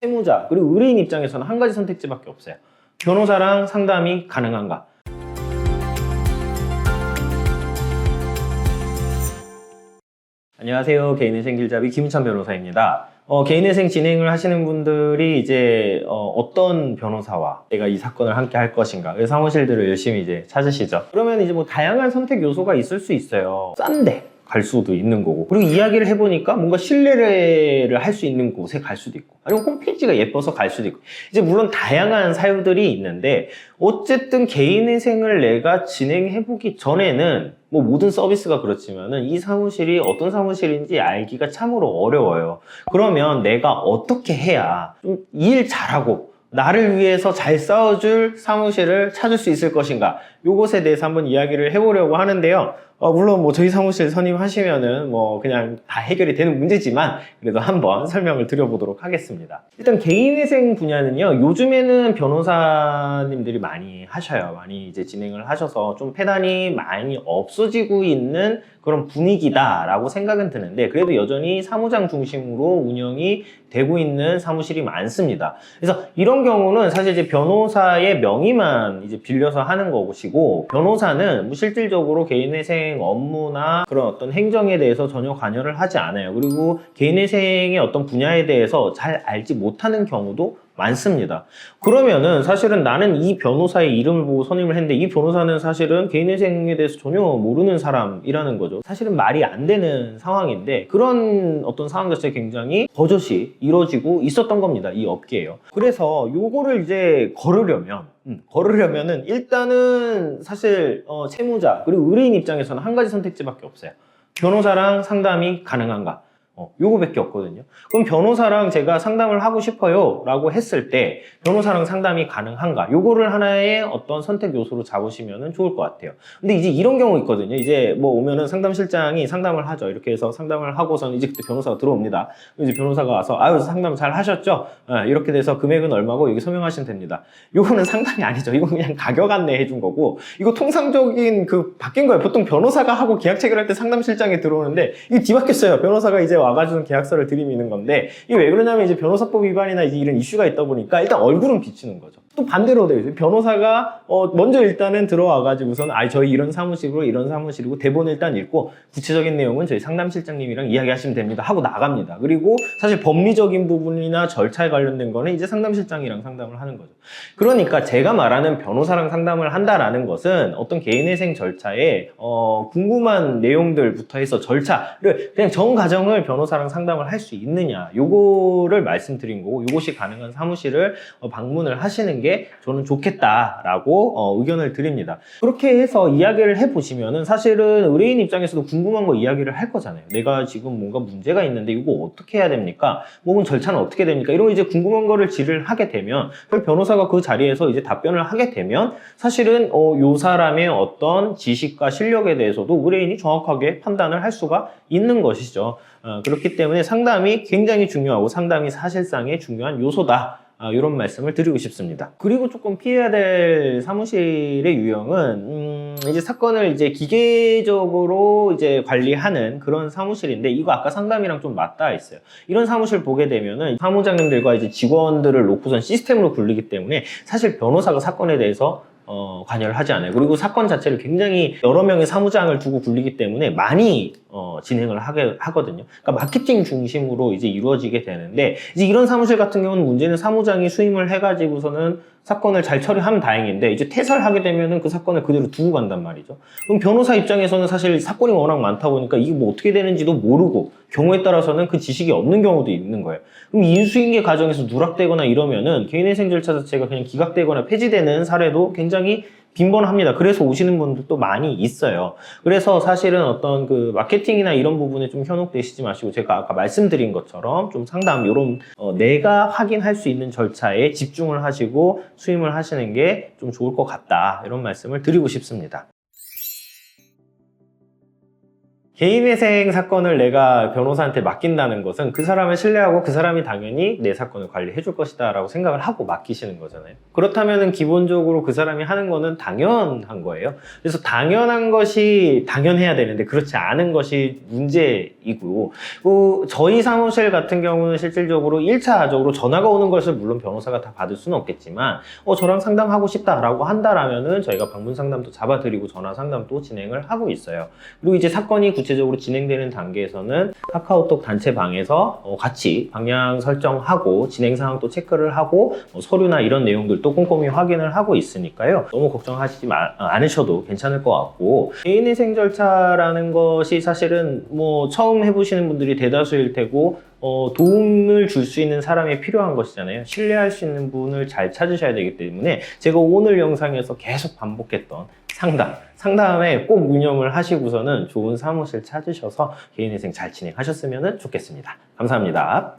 채무자 그리고 의뢰인 입장에서는 한 가지 선택지밖에 없어요. 변호사랑 상담이 가능한가? 안녕하세요. 개인회생 길잡이 김은찬 변호사입니다. 개인회생 진행을 하시는 분들이 이제 어떤 변호사와 내가 이 사건을 함께 할 것인가 그 사무실들을 열심히 이제 찾으시죠. 그러면 이제 뭐 다양한 선택 요소가 있을 수 있어요. 싼데 갈 수도 있는 거고, 그리고 이야기를 해보니까 뭔가 신뢰를 할 수 있는 곳에 갈 수도 있고, 아니면 홈페이지가 예뻐서 갈 수도 있고, 이제 물론 다양한 사유들이 있는데 어쨌든 개인회생을 내가 진행해보기 전에는 뭐 모든 서비스가 그렇지만은 이 사무실이 어떤 사무실인지 알기가 참으로 어려워요. 그러면 내가 어떻게 해야 좀 일 잘하고 나를 위해서 잘 싸워줄 사무실을 찾을 수 있을 것인가, 요것에 대해서 한번 이야기를 해보려고 하는데요. 물론 뭐 저희 사무실 선임하시면은 뭐 그냥 다 해결이 되는 문제지만 그래도 한번 설명을 드려보도록 하겠습니다. 일단 개인회생 분야는요, 요즘에는 변호사님들이 많이 하셔요. 많이 이제 진행을 하셔서 좀 폐단이 많이 없어지고 있는 그런 분위기다라고 생각은 드는데, 그래도 여전히 사무장 중심으로 운영이 되고 있는 사무실이 많습니다. 그래서 이런 경우는 사실 이제 변호사의 명의만 이제 빌려서 하는 것이고, 변호사는 뭐 실질적으로 개인회생 업무나 그런 어떤 행정에 대해서 전혀 관여를 하지 않아요. 그리고 개인회생의 어떤 분야에 대해서 잘 알지 못하는 경우도 많습니다. 그러면은 사실은 나는 이 변호사의 이름을 보고 선임을 했는데 이 변호사는 사실은 개인회생에 대해서 전혀 모르는 사람이라는 거죠. 사실은 말이 안 되는 상황인데, 그런 어떤 상황 자체가 굉장히 버젓이 이루어지고 있었던 겁니다. 이 업계에요. 그래서 요거를 이제 거르려면은 일단은 사실 채무자 그리고 의뢰인 입장에서는 한 가지 선택지밖에 없어요. 변호사랑 상담이 가능한가? 요거밖에 없거든요. 그럼 변호사랑 제가 상담을 하고 싶어요 라고 했을 때 변호사랑 상담이 가능한가, 요거를 하나의 어떤 선택 요소로 잡으시면 좋을 것 같아요. 근데 이제 이런 경우 있거든요. 이제 뭐 오면은 상담실장이 상담을 하죠. 이렇게 해서 상담을 하고서는 이제 그때 변호사가 들어옵니다. 이제 변호사가 와서 아유 상담 잘 하셨죠? 이렇게 돼서 금액은 얼마고 여기 서명하시면 됩니다. 요거는 상담이 아니죠. 이건 그냥 가격 안내 해준 거고, 이거 통상적인 그 바뀐 거예요. 보통 변호사가 하고 계약 체결할 때 상담실장이 들어오는데 이게 뒤바뀌었어요. 변호사가 이제 와가지고 계약서를 들이미는 건데, 이게 왜 그러냐면 이제 변호사법 위반이나 이제 이런 이슈가 있다 보니까 일단 얼굴은 비치는 거죠. 또 반대로 돼요. 변호사가 먼저 일단은 들어와가지고선 저희 이런 사무실이고 이런 사무실이고 대본을 일단 읽고 구체적인 내용은 저희 상담실장님이랑 이야기하시면 됩니다 하고 나갑니다. 그리고 사실 법리적인 부분이나 절차에 관련된 거는 이제 상담실장이랑 상담을 하는 거죠. 그러니까 제가 말하는 변호사랑 상담을 한다라는 것은 어떤 개인회생 절차에 궁금한 내용들부터 해서 절차를 그냥 전 과정을 변호사랑 상담을 할 수 있느냐, 요거를 말씀드린 거고, 요것이 가능한 사무실을 방문을 하시는 게 저는 좋겠다라고 의견을 드립니다. 그렇게 해서 이야기를 해보시면은 사실은 의뢰인 입장에서도 궁금한 거 이야기를 할 거잖아요. 내가 지금 뭔가 문제가 있는데 이거 어떻게 해야 됩니까? 혹은 절차는 어떻게 됩니까? 이런 이제 궁금한 거를 질의를 하게 되면 그 변호사가 그 자리에서 이제 답변을 하게 되면 사실은 요 사람의 어떤 지식과 실력에 대해서도 의뢰인이 정확하게 판단을 할 수가 있는 것이죠. 그렇기 때문에 상담이 굉장히 중요하고 상담이 사실상의 중요한 요소다. 이런 말씀을 드리고 싶습니다. 그리고 조금 피해야 될 사무실의 유형은 이제 사건을 이제 기계적으로 이제 관리하는 그런 사무실인데, 이거 아까 상담이랑 좀 맞닿아 있어요. 이런 사무실 보게 되면은 사무장님들과 이제 직원들을 놓고선 시스템으로 굴리기 때문에 사실 변호사가 사건에 대해서 관여를 하지 않아요. 그리고 사건 자체를 굉장히 여러 명의 사무장을 두고 굴리기 때문에 많이 진행을 하거든요. 그러니까 마케팅 중심으로 이제 이루어지게 되는데, 이제 이런 사무실 같은 경우는 문제는 사무장이 수임을 해가지고서는 사건을 잘 처리하면 다행인데 이제 퇴사를 하게 되면은 그 사건을 그대로 두고 간단 말이죠. 그럼 변호사 입장에서는 사실 사건이 워낙 많다 보니까 이게 뭐 어떻게 되는지도 모르고 경우에 따라서는 그 지식이 없는 경우도 있는 거예요. 그럼 인수인계 과정에서 누락되거나 이러면은 개인회생 절차 자체가 그냥 기각되거나 폐지되는 사례도 굉장히 빈번합니다. 그래서 오시는 분들도 많이 있어요. 그래서 사실은 어떤 그 마케팅이나 이런 부분에 좀 현혹되시지 마시고, 제가 아까 말씀드린 것처럼 좀 상담, 요런 내가 확인할 수 있는 절차에 집중을 하시고 수임을 하시는 게 좀 좋을 것 같다, 이런 말씀을 드리고 싶습니다. 개인회생 사건을 내가 변호사한테 맡긴다는 것은 그 사람을 신뢰하고 그 사람이 당연히 내 사건을 관리해 줄 것이다 라고 생각을 하고 맡기시는 거잖아요. 그렇다면 기본적으로 그 사람이 하는 거는 당연한 거예요. 그래서 당연한 것이 당연해야 되는데 그렇지 않은 것이 문제이고, 저희 사무실 같은 경우는 실질적으로 1차적으로 전화가 오는 것을 물론 변호사가 다 받을 수는 없겠지만 저랑 상담하고 싶다라고 한다라면은 저희가 방문 상담도 잡아드리고 전화 상담도 진행을 하고 있어요. 그리고 이제 사건이 구체적으로 진행되는 단계에서는 카카오톡 단체방에서 같이 방향 설정하고 진행 상황 또 체크를 하고 서류나 이런 내용들도 꼼꼼히 확인을 하고 있으니까요. 너무 걱정하시지 않으셔도 괜찮을 것 같고, 개인회생 절차라는 것이 사실은 처음 해보시는 분들이 대다수일 테고 도움을 줄 수 있는 사람이 필요한 것이잖아요. 신뢰할 수 있는 분을 잘 찾으셔야 되기 때문에 제가 오늘 영상에서 계속 반복했던 상담에 꼭 운영을 하시고서는 좋은 사무실 찾으셔서 개인회생 잘 진행하셨으면 좋겠습니다. 감사합니다.